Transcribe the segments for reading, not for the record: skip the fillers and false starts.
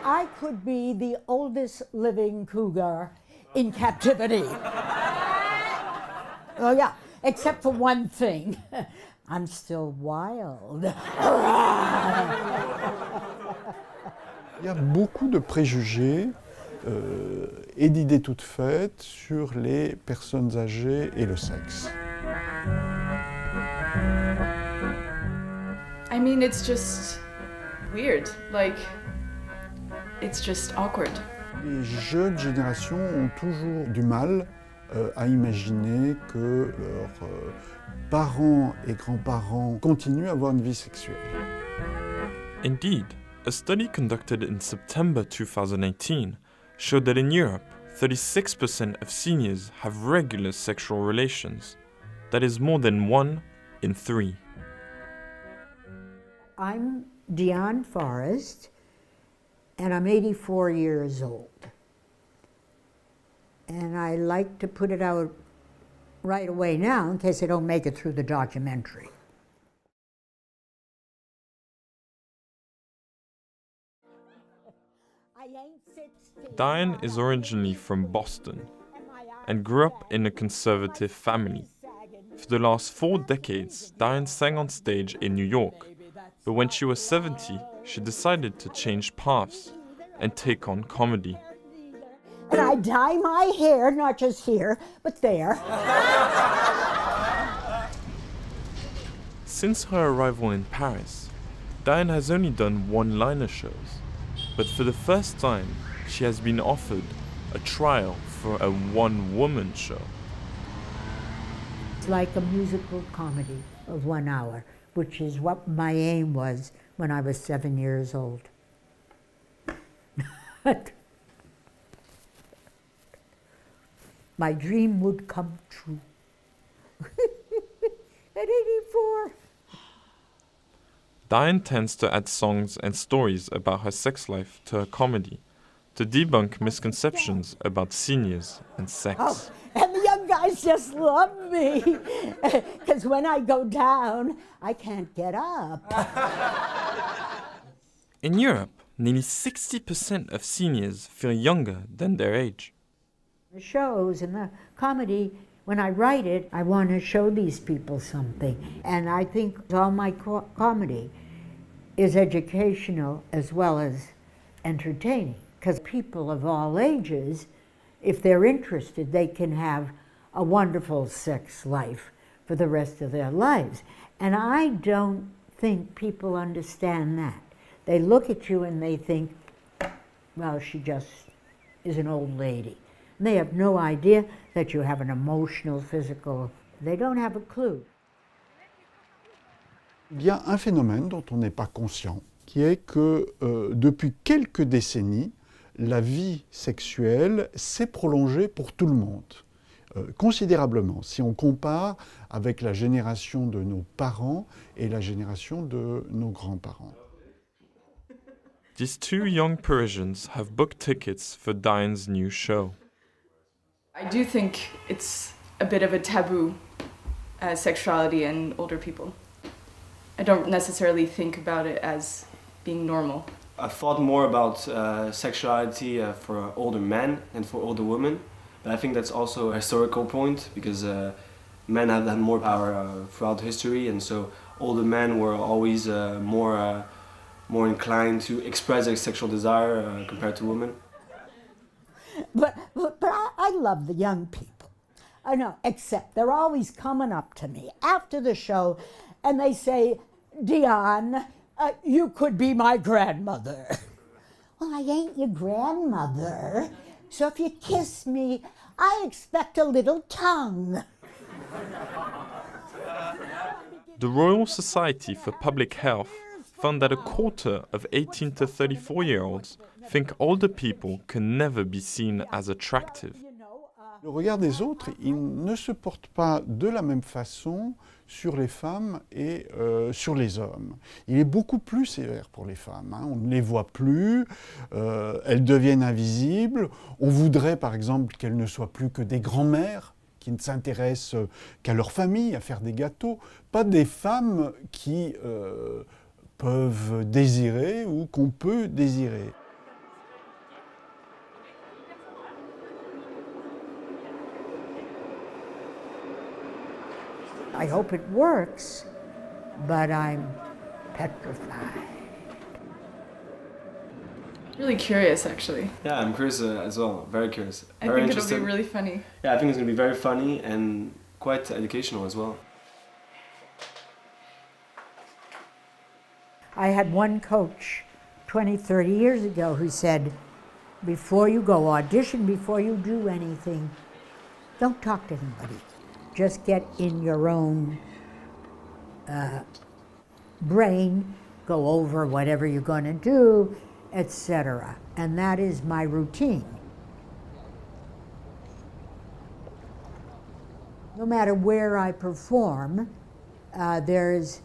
I could be the oldest living cougar in captivity. Oh yeah, except for one thing. I'm still wild. Il y a beaucoup de préjugés et d'idées toutes faites sur les personnes âgées et le sexe. I mean, it's just weird. Like, it's just awkward. Les jeunes générations ont toujours du mal à imaginer que leurs parents et grands-parents continuent à avoir une vie sexuelle. Indeed, a study conducted in September 2018 showed that in Europe, 36% of seniors have regular sexual relations. That is more than 1 in 3. I'm Dion Forrest, and I'm 84 years old. And I like to put it out right away now in case I don't make it through the documentary. Diane is originally from Boston and grew up in a conservative family. For the last 4 decades, Diane sang on stage in New York, but when she was 70, she decided to change paths and take on comedy. And I dye my hair, not just here, but there. Since her arrival in Paris, Diane has only done one-liner shows, but for the first time, she has been offered a trial for a one-woman show. It's like a musical comedy of 1 hour, which is what my aim was when I was 7 years old. My dream would come true. At 84. Diane tends to add songs and stories about her sex life to her comedy, to debunk misconceptions about seniors and sex. Oh, and the young guys just love me. Because when I go down, I can't get up. In Europe, nearly 60% of seniors feel younger than their age. The shows and the comedy, when I write it, I want to show these people something. And I think all my comedy is educational as well as entertaining. Because people of all ages, if they're interested, they can have a wonderful sex life for the rest of their lives. And I don't think people understand that. They look at you and they think, well, she just is an old lady. And they have no idea that you have an emotional, physical, they don't have a clue. Il y a un phénomène dont on n'est pas conscient, qui est que depuis quelques décennies, la vie sexuelle s'est prolongée pour tout le monde, considérablement, si on compare avec la génération de nos parents et la génération de nos grands-parents. These 2 young Parisians have booked tickets for Diane's new show. I do think it's a bit of a taboo, sexuality in older people. I don't necessarily think about it as being normal. I thought more about sexuality for older men and for older women, but I think that's also a historical point because men have had more power throughout history, and so older men were always more inclined to express their sexual desire compared to women. But I love the young people. I know, except they're always coming up to me after the show and they say, Dion, you could be my grandmother. Well, I ain't your grandmother. So if you kiss me, I expect a little tongue. The Royal Society for Public Health found that a quarter of 18 to 34-year-olds think older people can never be seen as attractive. Le regard des autres, il ne se porte pas de la même façon sur les femmes et sur les hommes. Il est beaucoup plus sévère pour les femmes. On ne les voit plus, elles deviennent invisibles. On voudrait par exemple qu'elles ne soient plus que des grands-mères qui ne s'intéressent qu'à leur famille, à faire des gâteaux. Pas des femmes qui peuvent désirer ou qu'on peut désirer. I hope it works, but I'm petrified. Really curious, actually. Yeah, I'm curious as well. Very curious. I Very think it'll interested. be really funny. Yeah, I think it's going to be very funny and quite educational as well. I had one coach 20, 30 years ago who said, before you go audition, before you do anything, don't talk to anybody. Just get in your own brain, go over whatever you're going to do, etc. And that is my routine. No matter where I perform, there's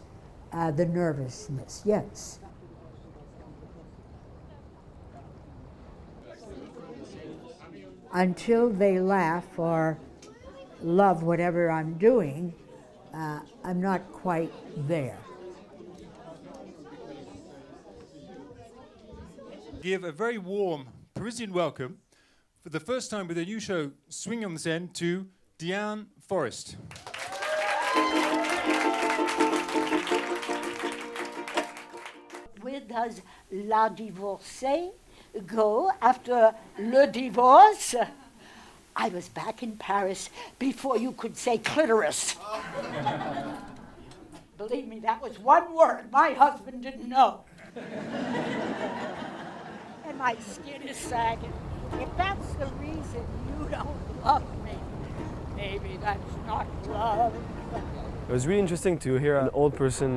the nervousness, yes. Until they laugh or love whatever I'm doing, I'm not quite there. Give a very warm Parisian welcome for the first time with a new show, Swing on the Seine, to Diane Forrest. Where does la divorcée go after le divorce? I was back in Paris before you could say clitoris. Believe me, that was one word my husband didn't know. And my skin is sagging. If that's the reason you don't love me, maybe that's not love. It was really interesting to hear an old person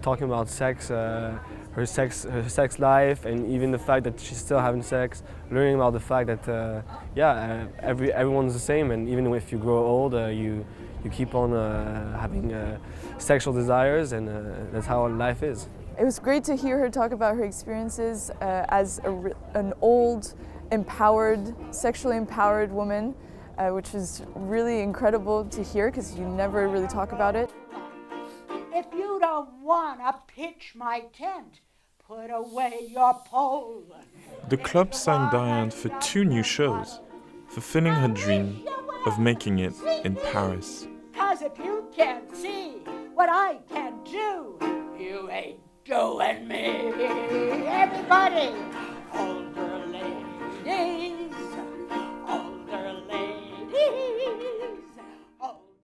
talking about sex, her sex life, and even the fact that she's still having sex. Learning about the fact that everyone's the same, and even if you grow old, you keep on having sexual desires, and that's how life is. It was great to hear her talk about her experiences as an old, empowered, sexually empowered woman, which is really incredible to hear because you never really talk about it. If you don't want to pitch my tent, put away your pole. The club signed Diane for 2 new shows, fulfilling her dream of making it in Paris. 'Cause if you can't see what I can do, you ain't doing me. Everybody,